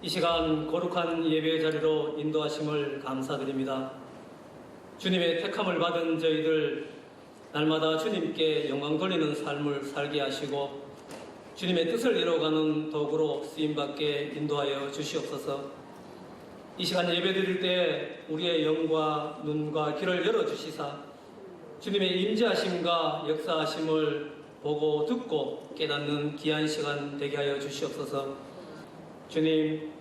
이 시간 거룩한 예배의 자리로 인도하심을 감사드립니다. 주님의 택함을 받은 저희들 날마다 주님께 영광 돌리는 삶을 살게 하시고 주님의 뜻을 이뤄가는 도구로 쓰임받게 인도하여 주시옵소서. 이 시간 예배 드릴 때 우리의 영과 눈과 귀를 열어주시사 주님의 임재하심과 역사하심을 보고 듣고 깨닫는 귀한 시간 되게 하여 주시옵소서. 주님,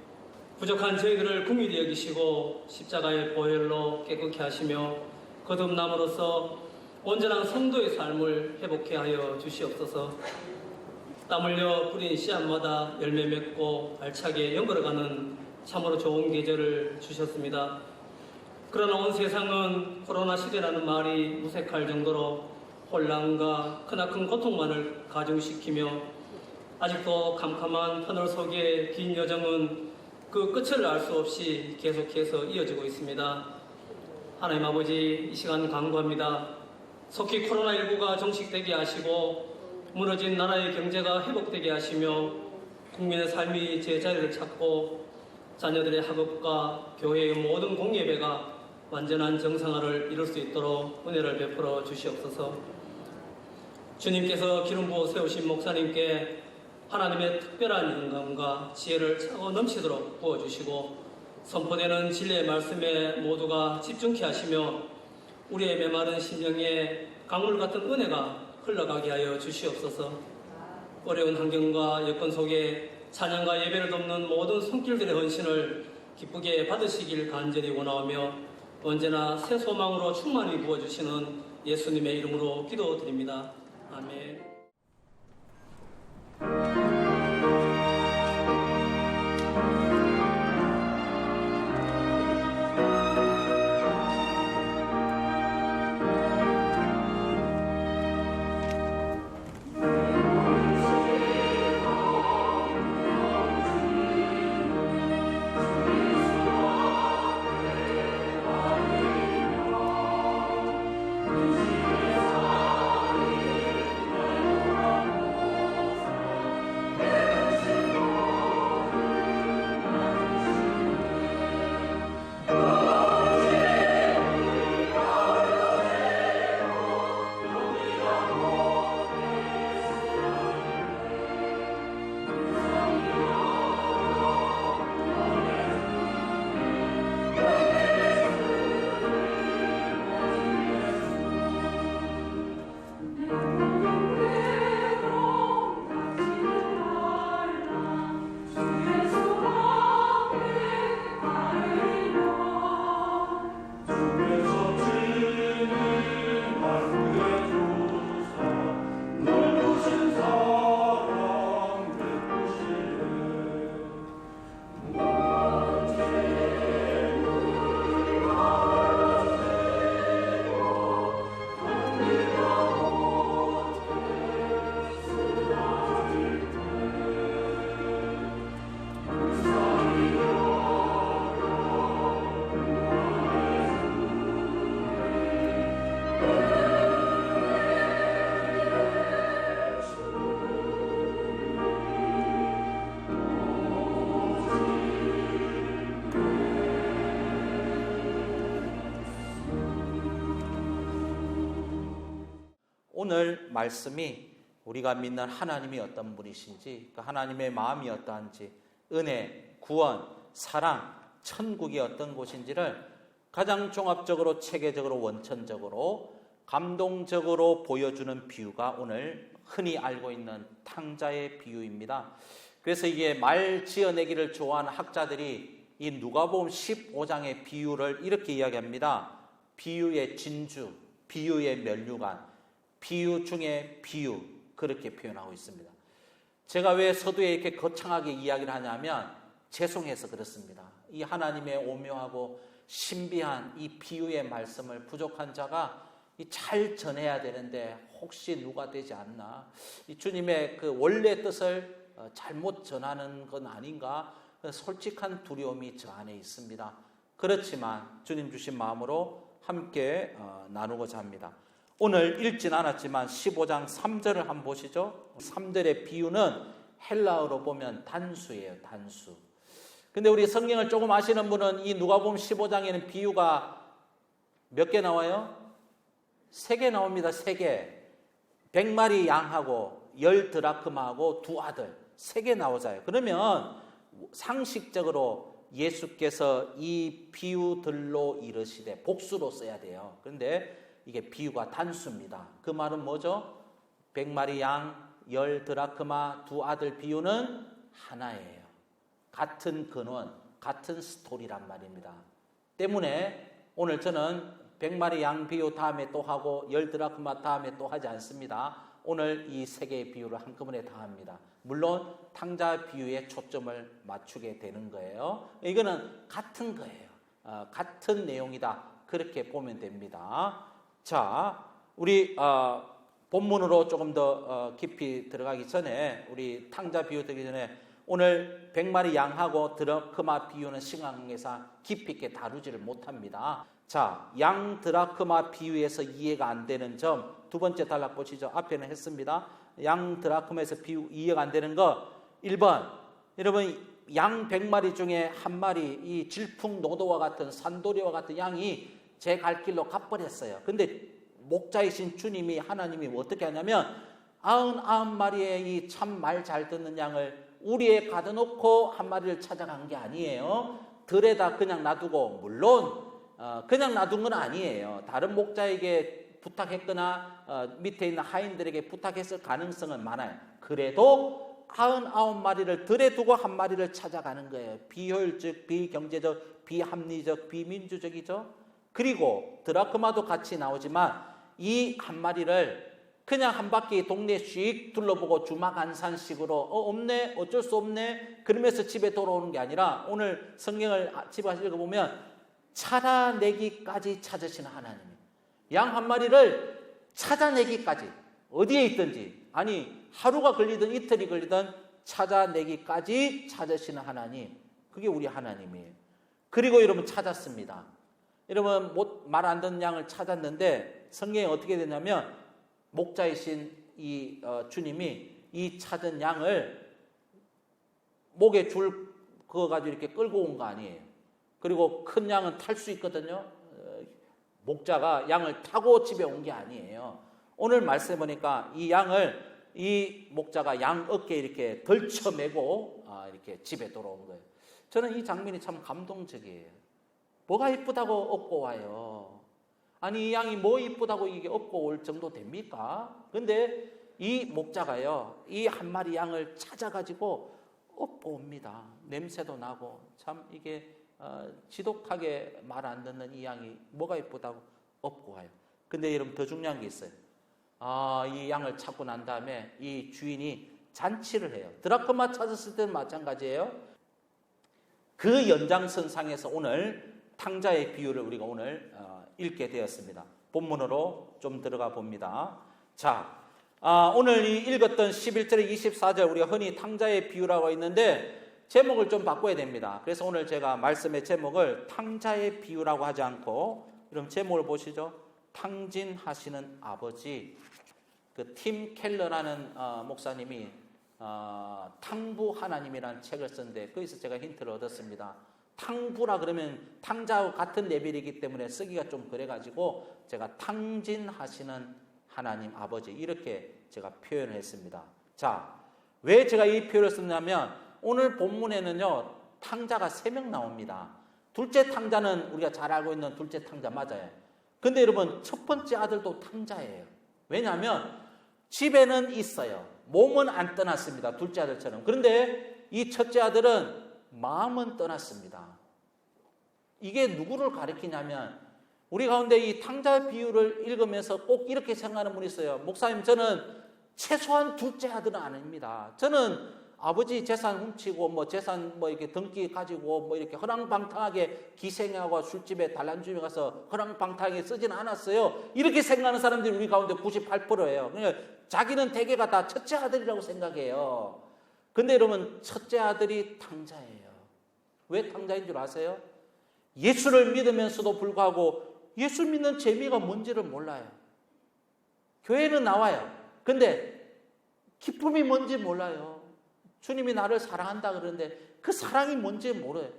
부족한 저희들을 긍휼히 여기시고 십자가의 보혈로 깨끗게 하시며 거듭남으로써 온전한 성도의 삶을 회복케 하여 주시옵소서. 땀 흘려 뿌린 씨앗마다 열매 맺고 알차게 연걸어가는 참으로 좋은 계절을 주셨습니다. 그러나 온 세상은 코로나 시대라는 말이 무색할 정도로 혼란과 크나큰 고통만을 가중시키며 아직도 캄캄한 터널 속의 긴 여정은 그 끝을 알 수 없이 계속해서 이어지고 있습니다. 하나님 아버지, 이 시간 간구합니다. 속히 코로나19가 종식되게 하시고 무너진 나라의 경제가 회복되게 하시며 국민의 삶이 제자리를 찾고 자녀들의 학업과 교회의 모든 공예배가 완전한 정상화를 이룰 수 있도록 은혜를 베풀어 주시옵소서. 주님께서 기름 부어 세우신 목사님께 하나님의 특별한 영감과 지혜를 차고 넘치도록 부어주시고 선포되는 진리의 말씀에 모두가 집중케 하시며 우리의 메마른 심령에 강물 같은 은혜가 흘러가게 하여 주시옵소서. 어려운 환경과 여건 속에 찬양과 예배를 돕는 모든 손길들의 헌신을 기쁘게 받으시길 간절히 원하오며 언제나 새 소망으로 충만히 부어주시는 예수님의 이름으로 기도드립니다. 아멘. 오늘 말씀이 우리가 믿는 하나님이 어떤 분이신지, 그 하나님의 마음이 어떠한지, 은혜, 구원, 사랑, 천국이 어떤 곳인지를 가장 종합적으로, 체계적으로, 원천적으로, 감동적으로 보여주는 비유가 오늘 흔히 알고 있는 탕자의 비유입니다. 그래서 이게 말 지어내기를 좋아하는 학자들이 이 누가복음 15장의 비유를 이렇게 이야기합니다. 비유의 진주, 비유의 면류관, 비유 중에 비유, 그렇게 표현하고 있습니다. 제가 왜 서두에 이렇게 거창하게 이야기를 하냐면 죄송해서 그렇습니다. 이 하나님의 오묘하고 신비한 이 비유의 말씀을 부족한 자가 잘 전해야 되는데 혹시 누가 되지 않나? 이 주님의 그 원래 뜻을 잘못 전하는 건 아닌가? 솔직한 두려움이 저 안에 있습니다. 그렇지만 주님 주신 마음으로 함께 나누고자 합니다. 오늘 읽진 않았지만 15장 3절을 한번 보시죠. 3절의 비유는 헬라어로 보면 단수예요. 단수. 근데 우리 성경을 조금 아시는 분은 이 누가복음 15장에는 비유가 몇 개 나와요? 3개 나옵니다. 3개. 100마리 양하고 10드라크마하고 2 아들. 3개 나오잖아요. 그러면 상식적으로 예수께서 이 비유들로 이르시되 복수로 써야 돼요. 그런데 이게 비유가 단수입니다. 그 말은 뭐죠? 100마리 양, 10드라크마, 2 아들 비유는 하나예요. 같은 근원, 같은 스토리란 말입니다. 때문에 오늘 저는 100마리 양 비유 다음에 또 하고 10드라크마 다음에 또 하지 않습니다. 오늘 이 3개의 비유를 한꺼번에 다 합니다. 물론 탕자 비유에 초점을 맞추게 되는 거예요. 이거는 같은 거예요. 같은 내용이다. 그렇게 보면 됩니다. 자, 우리 본문으로 조금 더 깊이 들어가기 전에 우리 탕자 비유 들기 전에 오늘 100마리 양하고 드라크마 비유는 시간관계상 깊이 있게 다루지를 못합니다. 자, 양 드라크마 비유에서 이해가 안 되는 점 두 번째 단락 보시죠. 앞에는 했습니다. 양 드라크마에서 비유 이해가 안 되는 거 1번 여러분 양 100마리 중에 한 마리 이 질풍노도와 같은 산도리와 같은 양이 제 갈 길로 가버렸어요. 근데 목자이신 주님이 하나님이 어떻게 하냐면 99마리의 이 참 말 잘 듣는 양을 우리에 가둬놓고 한 마리를 찾아간 게 아니에요. 들에다 그냥 놔두고 물론 그냥 놔둔 건 아니에요. 다른 목자에게 부탁했거나 밑에 있는 하인들에게 부탁했을 가능성은 많아요. 그래도 99마리를 들에 두고 한 마리를 찾아가는 거예요. 비효율적, 비경제적, 비합리적, 비민주적이죠. 그리고 드라크마도 같이 나오지만 이 한 마리를 그냥 한 바퀴 동네 씩 둘러보고 주막안산식으로 없네 어쩔 수 없네 그러면서 집에 돌아오는 게 아니라 오늘 성경을 집에 가서 읽어보면 찾아내기까지 찾으시는 하나님. 양 한 마리를 찾아내기까지 어디에 있든지 아니 하루가 걸리든 이틀이 걸리든 찾아내기까지 찾으시는 하나님. 그게 우리 하나님이에요. 그리고 여러분 찾았습니다. 여러분 말 안 듣는 양을 찾았는데 성경에 어떻게 되냐면 목자이신 이 주님이 이 찾은 양을 목에 줄 그어가지고 이렇게 끌고 온 거 아니에요. 그리고 큰 양은 탈 수 있거든요. 목자가 양을 타고 집에 온 게 아니에요. 오늘 말씀해 보니까 이 양을 이 목자가 양 어깨에 이렇게 덜쳐매고 이렇게 집에 돌아온 거예요. 저는 이 장면이 참 감동적이에요. 뭐가 이쁘다고 업고 와요? 아니 이 양이 뭐 이쁘다고 이게 업고 올 정도 됩니까? 근데 이 목자가요 이 한 마리 양을 찾아가지고 업고 옵니다. 냄새도 나고 참 이게 지독하게 말 안 듣는 이 양이 뭐가 이쁘다고 업고 와요. 근데 여러분 더 중요한 게 있어요. 이 양을 찾고 난 다음에 이 주인이 잔치를 해요. 드라크마 찾았을 때는 마찬가지예요. 그 연장선상에서 오늘 탕자의 비유를 우리가 오늘 읽게 되었습니다. 본문으로 좀 들어가 봅니다. 자, 오늘 이 읽었던 11절에 24절 우리가 흔히 탕자의 비유라고 있는데 제목을 좀 바꿔야 됩니다. 그래서 오늘 제가 말씀의 제목을 탕자의 비유라고 하지 않고 그럼 제목을 보시죠. 탕진하시는 아버지. 그 팀 켈러라는 목사님이 탕부 하나님이라는 책을 썼는데 거기서 제가 힌트를 얻었습니다. 탕부라 그러면 탕자와 같은 레벨이기 때문에 쓰기가 좀 그래가지고 제가 탕진하시는 하나님 아버지 이렇게 제가 표현을 했습니다. 자, 왜 제가 이 표현을 썼냐면 오늘 본문에는요 탕자가 3명 나옵니다. 둘째 탕자는 우리가 잘 알고 있는 둘째 탕자 맞아요. 근데 여러분 첫 번째 아들도 탕자예요. 왜냐하면 집에는 있어요. 몸은 안 떠났습니다. 둘째 아들처럼. 그런데 이 첫째 아들은 마음은 떠났습니다. 이게 누구를 가리키냐면 우리 가운데 이 탕자 비유를 읽으면서 꼭 이렇게 생각하는 분이 있어요. 목사님 저는 최소한 둘째 아들은 아닙니다. 저는 아버지 재산 훔치고 뭐 재산 뭐 이렇게 등기 가지고 뭐 이렇게 허랑방탕하게 기생하고 술집에 단란주에 가서 허랑방탕하게 쓰지는 않았어요. 이렇게 생각하는 사람들이 우리 가운데 98%예요. 그러니까 자기는 대개가 다 첫째 아들이라고 생각해요. 근데 여러분, 첫째 아들이 탕자예요. 왜 탕자인 줄 아세요? 예수를 믿으면서도 불구하고 예수 믿는 재미가 뭔지를 몰라요. 교회는 나와요. 근데 기쁨이 뭔지 몰라요. 주님이 나를 사랑한다 그러는데 그 사랑이 뭔지 모르요.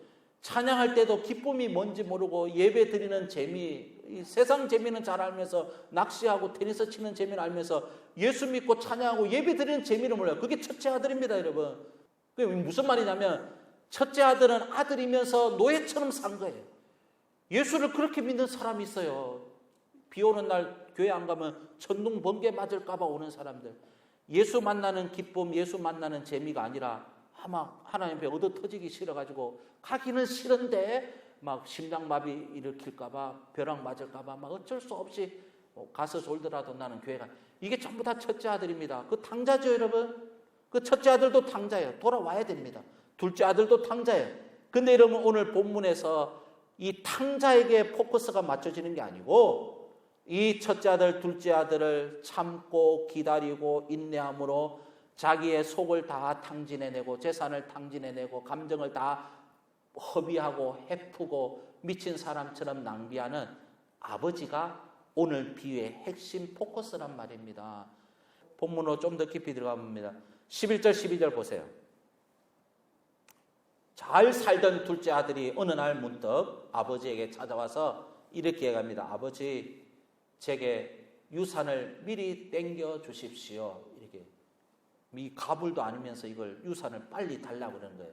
찬양할 때도 기쁨이 뭔지 모르고 예배 드리는 재미, 이 세상 재미는 잘 알면서 낚시하고 테니스 치는 재미는 알면서 예수 믿고 찬양하고 예배 드리는 재미를 몰라요. 그게 첫째 아들입니다, 여러분. 그게 무슨 말이냐면 첫째 아들은 아들이면서 노예처럼 산 거예요. 예수를 그렇게 믿는 사람이 있어요. 비 오는 날 교회 안 가면 천둥 번개 맞을까 봐 오는 사람들. 예수 만나는 기쁨, 예수 만나는 재미가 아니라 아마 하나님 앞에 얻어 터지기 싫어가지고 가기는 싫은데 막 심장마비 일으킬까 봐, 벼락 맞을까 봐 막 어쩔 수 없이 가서 졸더라도 나는 교회 가. 이게 전부 다 첫째 아들입니다. 그 탕자죠, 여러분. 그 첫째 아들도 탕자예요. 돌아와야 됩니다. 둘째 아들도 탕자예요. 근데 여러분, 오늘 본문에서 이 탕자에게 포커스가 맞춰지는 게 아니고 이 첫째 아들, 둘째 아들을 참고 기다리고 인내함으로 자기의 속을 다 탕진해내고 재산을 탕진해내고 감정을 다 허비하고 헤프고 미친 사람처럼 낭비하는 아버지가 오늘 비유의 핵심 포커스란 말입니다. 본문으로 좀 더 깊이 들어가 봅니다. 11절 12절 보세요. 잘 살던 둘째 아들이 어느 날 문득 아버지에게 찾아와서 이렇게 얘기합니다. 아버지, 제게 유산을 미리 땡겨 주십시오. 이렇게 이 가불도 아니면서 이걸 유산을 빨리 달라고 그러는 거예요.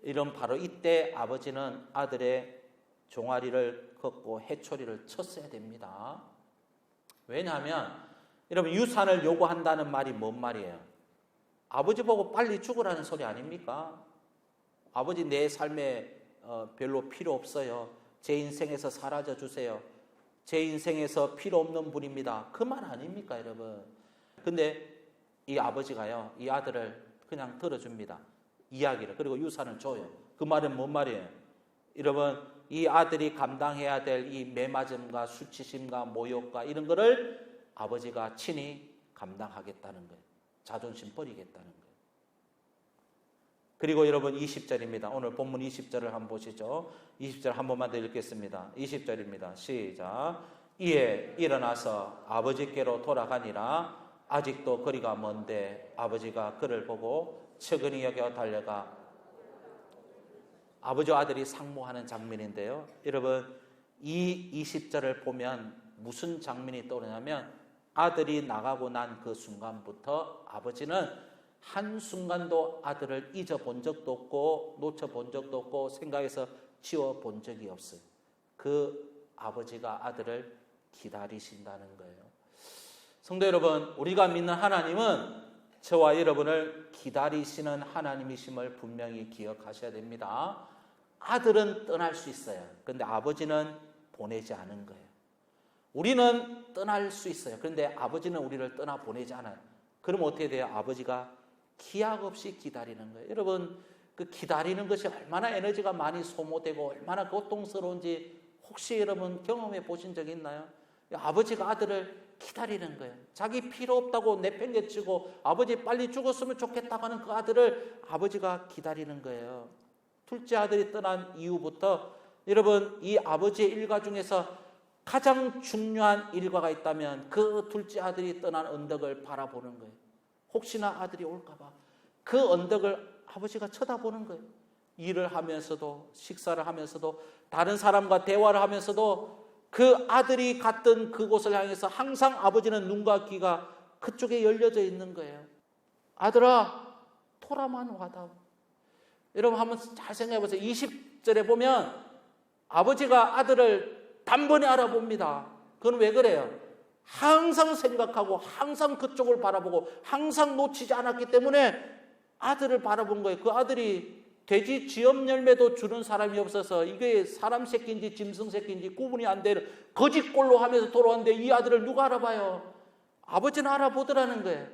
이런 바로 이때 아버지는 아들의 종아리를 걷고 해초리를 쳤어야 됩니다. 왜냐하면 여러분, 유산을 요구한다는 말이 뭔 말이에요? 아버지 보고 빨리 죽으라는 소리 아닙니까? 아버지, 내 삶에 별로 필요 없어요. 제 인생에서 사라져 주세요. 제 인생에서 필요 없는 분입니다. 그 말 아닙니까, 여러분? 근데 이 아버지가요, 이 아들을 그냥 들어줍니다. 이야기를. 그리고 유산을 줘요. 그 말은 뭔 말이에요? 여러분, 이 아들이 감당해야 될 이 매맞음과 수치심과 모욕과 이런 거를 아버지가 친히 감당하겠다는 거예요. 자존심 버리겠다는 거예요. 그리고 여러분 20절입니다. 오늘 본문 20절을 한번 보시죠. 20절 한 번만 더 읽겠습니다. 20절입니다. 시작. 이에 일어나서 아버지께로 돌아가니라. 아직도 거리가 먼데 아버지가 그를 보고 측은히 여겨 달려가. 아버지와 아들이 상모하는 장면인데요. 여러분, 이 20절을 보면 무슨 장면이 떠오르냐면 아들이 나가고 난 그 순간부터 아버지는 한순간도 아들을 잊어본 적도 없고 놓쳐본 적도 없고 생각해서 지워본 적이 없어요. 그 아버지가 아들을 기다리신다는 거예요. 성도 여러분, 우리가 믿는 하나님은 저와 여러분을 기다리시는 하나님이심을 분명히 기억하셔야 됩니다. 아들은 떠날 수 있어요. 그런데 아버지는 보내지 않은 거예요. 우리는 떠날 수 있어요. 그런데 아버지는 우리를 떠나 보내지 않아요. 그럼 어떻게 돼요? 아버지가 기약 없이 기다리는 거예요. 여러분, 그 기다리는 것이 얼마나 에너지가 많이 소모되고 얼마나 고통스러운지 혹시 여러분 경험해 보신 적 있나요? 아버지가 아들을 기다리는 거예요. 자기 필요 없다고 내팽개치고 아버지 빨리 죽었으면 좋겠다고 하는 그 아들을 아버지가 기다리는 거예요. 둘째 아들이 떠난 이후부터 여러분, 이 아버지의 일가 중에서 가장 중요한 일과가 있다면 그 둘째 아들이 떠난 언덕을 바라보는 거예요. 혹시나 아들이 올까 봐 그 언덕을 아버지가 쳐다보는 거예요. 일을 하면서도, 식사를 하면서도, 다른 사람과 대화를 하면서도 그 아들이 갔던 그곳을 향해서 항상 아버지는 눈과 귀가 그쪽에 열려져 있는 거예요. 아들아, 돌아만 와다오. 여러분 한번 잘 생각해 보세요. 20절에 보면 아버지가 아들을 단번에 알아봅니다. 그건 왜 그래요? 항상 생각하고 항상 그쪽을 바라보고 항상 놓치지 않았기 때문에 아들을 바라본 거예요. 그 아들이 돼지 쥐염 열매도 주는 사람이 없어서 이게 사람 새끼인지 짐승 새끼인지 구분이 안 되는 거짓골로 하면서 돌아왔는데 이 아들을 누가 알아봐요? 아버지는 알아보더라는 거예요.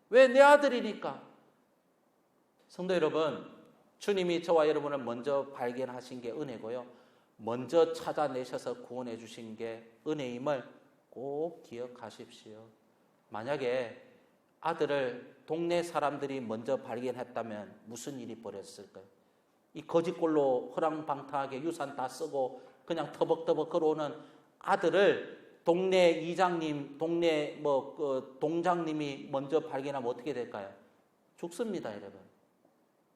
왜? 내 아들이니까. 성도 여러분, 주님이 저와 여러분을 먼저 발견하신 게 은혜고요. 먼저 찾아내셔서 구원해 주신 게 은혜임을 꼭 기억하십시오. 만약에 아들을 동네 사람들이 먼저 발견했다면 무슨 일이 벌어졌을까요? 이 거짓골로 허랑방탕하게 유산 다 쓰고 그냥 터벅터벅 걸어오는 아들을 동네 이장님, 동네 동장님이 먼저 발견하면 어떻게 될까요? 죽습니다, 여러분.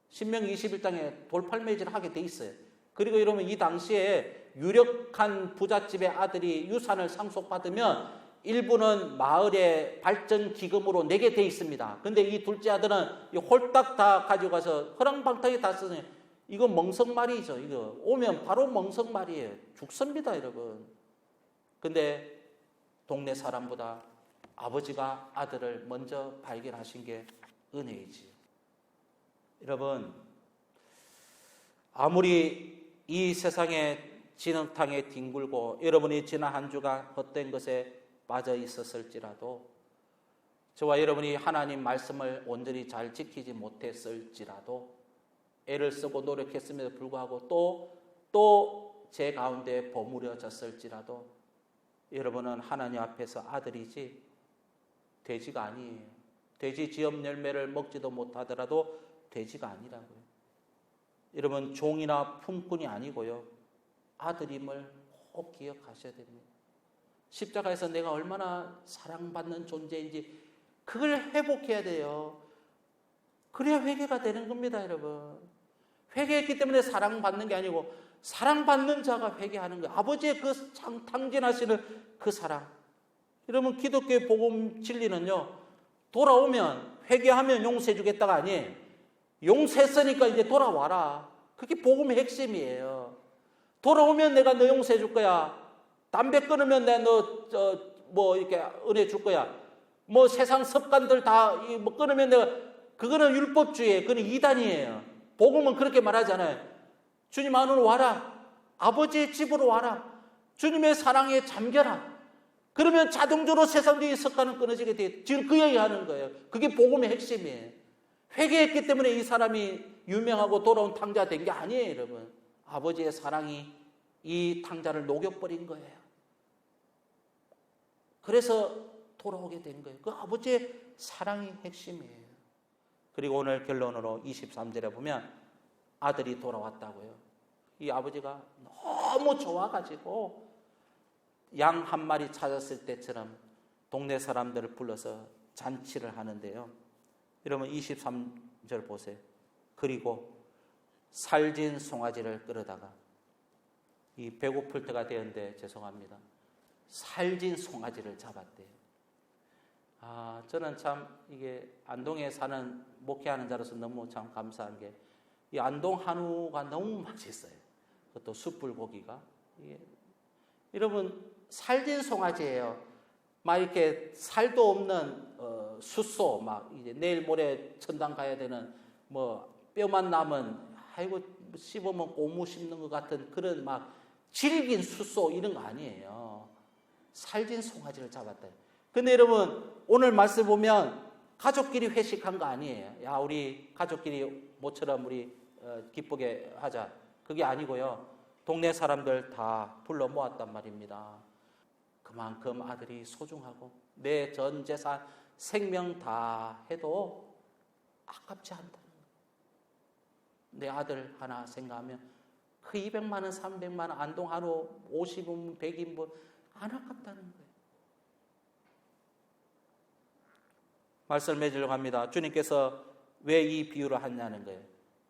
신명기 21장에 돌팔매질을 하게 돼 있어요. 그리고 이러면 이 당시에 유력한 부잣집의 아들이 유산을 상속받으면 일부는 마을의 발전 기금으로 내게 돼 있습니다. 근데 이 둘째 아들은 홀딱 다 가지고 가서 허랑방탕에 다 쓰는, 이거 멍석말이죠. 이거 오면 바로 멍석말이에요. 죽습니다, 여러분. 근데 동네 사람보다 아버지가 아들을 먼저 발견하신 게 은혜이지요. 여러분, 아무리 이 세상의 진흙탕에 뒹굴고 여러분이 지난 한 주간 헛된 것에 빠져 있었을지라도, 저와 여러분이 하나님 말씀을 온전히 잘 지키지 못했을지라도, 애를 쓰고 노력했음에도 불구하고 또 제 가운데 버무려졌을지라도, 여러분은 하나님 앞에서 아들이지 돼지가 아니에요. 돼지 지업 열매를 먹지도 못하더라도 돼지가 아니라고요. 여러분, 종이나 품꾼이 아니고요, 아들임을 꼭 기억하셔야 됩니다. 십자가에서 내가 얼마나 사랑받는 존재인지 그걸 회복해야 돼요. 그래야 회개가 되는 겁니다, 여러분. 회개했기 때문에 사랑받는 게 아니고 사랑받는 자가 회개하는 거예요. 아버지의 그 탕진하시는 그 사랑. 여러분, 기독교의 복음 진리는요, 돌아오면 회개하면 용서해 주겠다가 아니에요. 용서했으니까 이제 돌아와라. 그게 복음의 핵심이에요. 돌아오면 내가 너 용서해 줄 거야. 담배 끊으면 내가 너 이렇게 은혜 줄 거야. 세상 습관들 다 끊으면 내가, 그거는 율법주의예요. 그거는 이단이에요. 복음은 그렇게 말하잖아요. 주님 안으로 와라. 아버지의 집으로 와라. 주님의 사랑에 잠겨라. 그러면 자동적으로 세상적인 습관은 끊어지게 돼요. 지금 그 얘기 하는 거예요. 그게 복음의 핵심이에요. 회개했기 때문에 이 사람이 유명하고 돌아온 탕자가 된 게 아니에요, 여러분. 아버지의 사랑이 이 탕자를 녹여버린 거예요. 그래서 돌아오게 된 거예요. 그 아버지의 사랑이 핵심이에요. 그리고 오늘 결론으로 23절에 보면 아들이 돌아왔다고요. 이 아버지가 너무 좋아가지고 양 한 마리 찾았을 때처럼 동네 사람들을 불러서 잔치를 하는데요. 여러분, 23절 보세요. 그리고 살진 송아지를 끌어다가, 이 배고플 때가 되었는데 죄송합니다, 살진 송아지를 잡았대요. 저는 참 이게 안동에 사는 목회하는 자로서 너무 참 감사한 게, 이 안동 한우가 너무 맛있어요. 그것도 숯불고기가. 여러분, 살진 송아지예요. 막 이렇게 살도 없는 숫소, 막 이제 내일 모레 천당 가야 되는 뼈만 남은, 아이고 씹으면 고무 씹는 것 같은 그런 막 질긴 숫소 이런 거 아니에요. 살진 송아지를 잡았다. 근데 여러분, 오늘 말씀 보면 가족끼리 회식한 거 아니에요. 야, 우리 가족끼리 모처럼 우리 기쁘게 하자. 그게 아니고요. 동네 사람들 다 불러 모았단 말입니다. 그만큼 아들이 소중하고 내 전 재산, 생명 다 해도 아깝지 않다는 거예요. 내 아들 하나 생각하면 그 200만 원, 300만 원, 안동 한우 50인분, 100인분 안 아깝다는 거예요. 말씀을 맺으려고 합니다. 주님께서 왜 이 비유를 하냐는 거예요.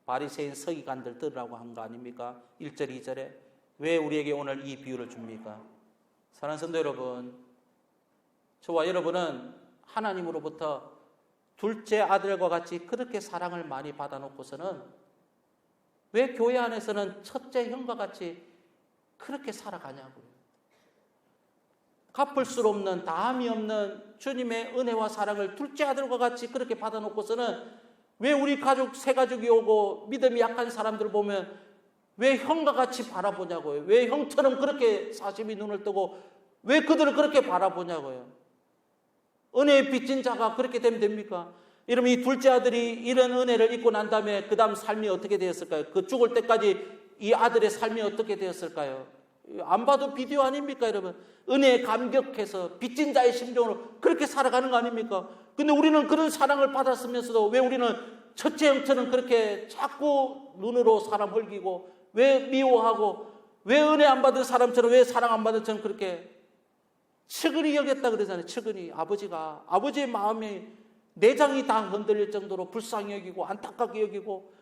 바리새인 서기관들 들으라고 한 거 아닙니까? 1절, 2절에. 왜 우리에게 오늘 이 비유를 줍니까? 사랑하는 성도 여러분, 저와 여러분은 하나님으로부터 둘째 아들과 같이 그렇게 사랑을 많이 받아놓고서는 왜 교회 안에서는 첫째 형과 같이 그렇게 살아가냐고요. 갚을 수 없는, 다함이 없는 주님의 은혜와 사랑을 둘째 아들과 같이 그렇게 받아놓고서는 왜 우리 가족, 새 가족이 오고 믿음이 약한 사람들 보면 왜 형과 같이 바라보냐고요. 왜 형처럼 그렇게 사심이 눈을 뜨고 왜 그들을 그렇게 바라보냐고요. 은혜에 빚진 자가 그렇게 되면 됩니까? 이러면 이 둘째 아들이 이런 은혜를 입고 난 다음에 그 다음 삶이 어떻게 되었을까요? 그 죽을 때까지 이 아들의 삶이 어떻게 되었을까요? 안 봐도 비디오 아닙니까, 여러분? 은혜에 감격해서 빚진 자의 심정으로 그렇게 살아가는 거 아닙니까? 근데 우리는 그런 사랑을 받았으면서도 왜 우리는 첫째 형처럼 그렇게 자꾸 눈으로 사람 헐기고, 왜 미워하고, 왜 은혜 안 받은 사람처럼, 왜 사랑 안 받은 처럼 그렇게 측은히 여겼다 그러잖아요. 측은히. 아버지의 마음이, 내장이 다 흔들릴 정도로 불쌍히 여기고 안타깝게 여기고,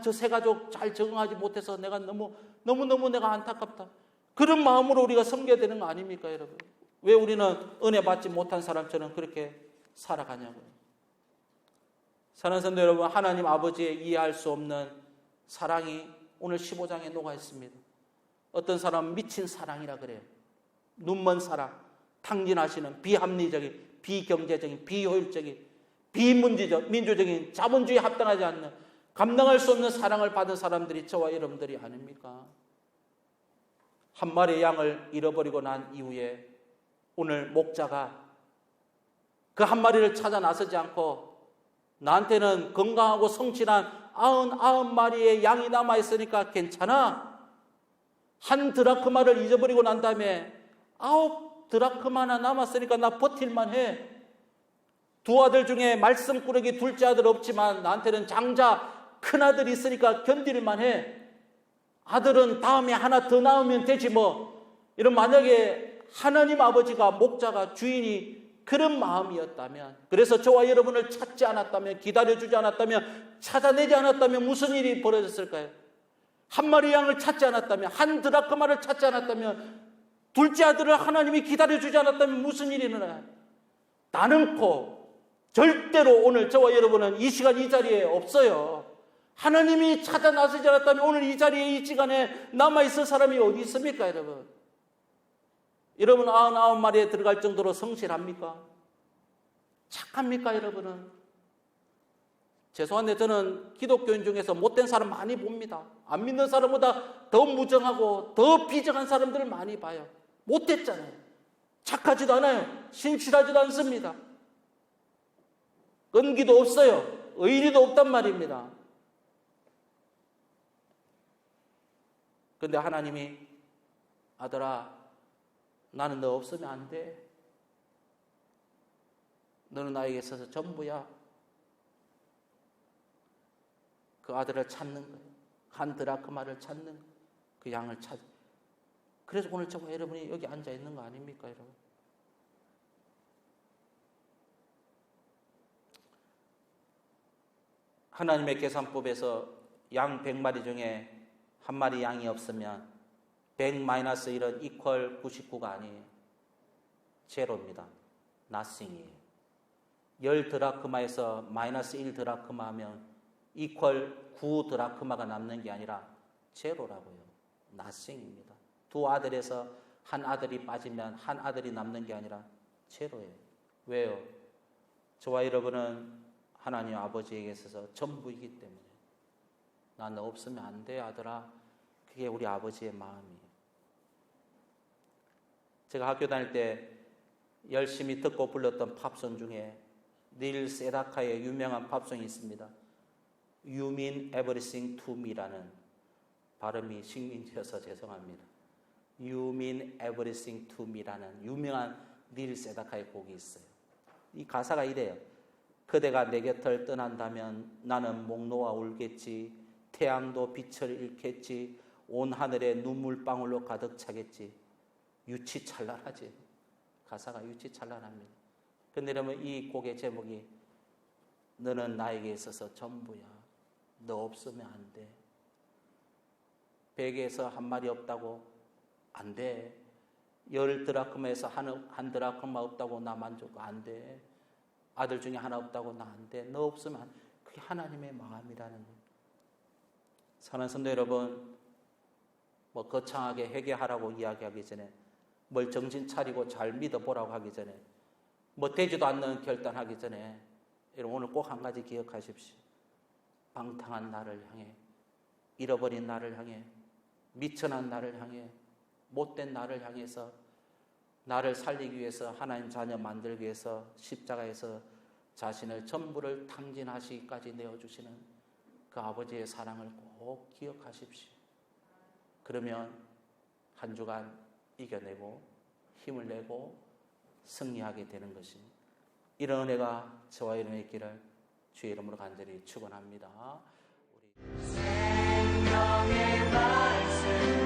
저 세 가족 잘 적응하지 못해서 내가 너무 내가 안타깝다. 그런 마음으로 우리가 섬겨야 되는 거 아닙니까, 여러분? 왜 우리는 은혜 받지 못한 사람처럼 그렇게 살아가냐고요. 사랑하는 성도 여러분, 하나님 아버지의 이해할 수 없는 사랑이 오늘 15장에 녹아 있습니다. 어떤 사람은 미친 사랑이라 그래요. 눈먼 사랑, 탕진하시는 비합리적인, 비경제적인, 비효율적인, 비민주적인, 자본주의에 합당하지 않는, 감당할 수 없는 사랑을 받은 사람들이 저와 여러분들이 아닙니까? 한 마리의 양을 잃어버리고 난 이후에 오늘 목자가 그 한 마리를 찾아 나서지 않고, 나한테는 건강하고 성실한 99마리의 양이 남아있으니까 괜찮아. 한 드라크마를 잊어버리고 난 다음에 9드라크마나 남았으니까 나 버틸만 해. 두 아들 중에 말썽꾸러기 둘째 아들 없지만 나한테는 장자 큰아들이 있으니까 견딜만 해. 아들은 다음에 하나 더 낳으면 되지 뭐. 이런, 만약에 하나님 아버지가, 목자가, 주인이 그런 마음이었다면, 그래서 저와 여러분을 찾지 않았다면, 기다려주지 않았다면, 찾아내지 않았다면 무슨 일이 벌어졌을까요? 한 마리 양을 찾지 않았다면, 한 드라크마를 찾지 않았다면, 둘째 아들을 하나님이 기다려주지 않았다면 무슨 일이 일어나요? 나는코 절대로 오늘 저와 여러분은 이 시간 이 자리에 없어요. 하나님이 찾아 나서지 않았다면 오늘 이 자리에, 이 시간에 남아있을 사람이 어디 있습니까, 여러분? 여러분 99마리에 들어갈 정도로 성실합니까? 착합니까, 여러분은? 죄송한데 저는 기독교인 중에서 못된 사람 많이 봅니다. 안 믿는 사람보다 더 무정하고 더 비정한 사람들을 많이 봐요. 못됐잖아요. 착하지도 않아요. 신실하지도 않습니다. 끈기도 없어요. 의리도 없단 말입니다. 그런데 하나님이, 아들아, 나는 너 없으면 안 돼. 너는 나에게 있어서 전부야. 그 아들을 찾는 거예요. 한 드라크마를 찾는 거예요. 그 양을 찾. 그래서 오늘 저와 여러분이 여기 앉아 있는 거 아닙니까, 여러분? 하나님의 계산법에서 양 100마리 중에 한 마리 양이 없으면 100-1은 이퀄 99가 아니에요. 제로입니다. nothing이에요. 10드라크마에서 마이너스 1드라크마 하면 이퀄 9드라크마가 남는 게 아니라 제로라고요. nothing입니다. 두 아들에서 한 아들이 빠지면 한 아들이 남는 게 아니라 제로예요. 왜요? 저와 여러분은 하나님 아버지에게 있어서 전부이기 때문에, 나 너 없으면 안 돼, 아들아. 그게 우리 아버지의 마음이에요. 제가 학교 다닐 때 열심히 듣고 불렀던 팝송 중에 닐 세다카의 유명한 팝송이 있습니다. You mean everything to me라는, 발음이 식민지여서 죄송합니다. You mean everything to me라는 유명한 닐 세다카의 곡이 있어요. 이 가사가 이래요. 그대가 내 곁을 떠난다면 나는 목 놓아 울겠지. 태양도 빛을 잃겠지. 온 하늘에 눈물방울로 가득 차겠지. 유치찬란하지. 가사가 유치찬란합니다. 근데 여러분, 이 곡의 제목이 너는 나에게 있어서 전부야. 너 없으면 안 돼. 100에서 한 마리 없다고 안 돼. 10드라크마에서 한 드라크마 없다고 나 만족 안 돼. 아들 중에 하나 없다고 나 안 돼. 너 없으면 그게 하나님의 마음이라는 거예요. 사랑하는 성도 여러분, 거창하게 회개하라고 이야기하기 전에, 뭘 정신 차리고 잘 믿어보라고 하기 전에, 되지도 않는 결단하기 전에, 여러분 오늘 꼭 한 가지 기억하십시오. 방탕한 나를 향해, 잃어버린 나를 향해, 미천한 나를 향해, 못된 나를 향해서 나를 살리기 위해서, 하나님 자녀 만들기 위해서 십자가에서 자신의 전부를 탕진하시기까지 내어주시는 그 아버지의 사랑을 꼭 기억하십시오. 그러면 한 주간 이겨내고 힘을 내고 승리하게 되는 것입니다. 이런 은혜가 저와 여러분의 있기를 주의 이름으로 간절히 축원합니다. 생명의 말씀